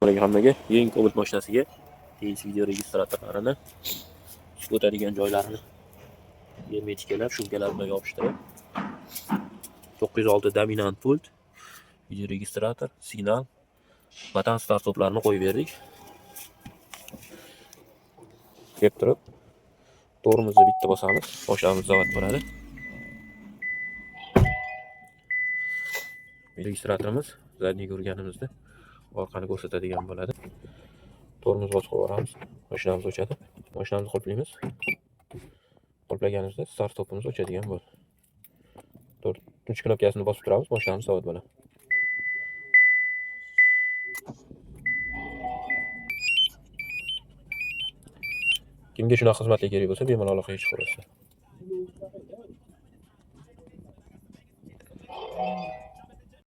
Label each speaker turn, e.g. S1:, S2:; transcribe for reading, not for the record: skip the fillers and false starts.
S1: Hammaga eng Cobalt mashinasiga tegishli video registratorlarini o'tadigan joylarini hermetikalar, shumkalar bilan yopishtirib 906 dominant pult, video registrator, signal, batan start stoplarni qo'yib berdik. Kelib turib, tormozni bitta bosamiz, boshamiz zavod bo'ladi. Registratorimiz zadniy ko'rganimizda orqani ko'rsatadigan bo'ladi. Tormoz bosib qo'yamiz, mashinamiz o'chadi. Mashinamizni qulflaymiz. Qulflaganimizda start stopimiz o'chadigan bo'ladi. 4-knopkasini bosib turamiz, mashinamiz zavod bo'ladi. Kimga shunaqa xizmatlar kerak bo'lsa, bemalol aloqaga chiqaverasiz.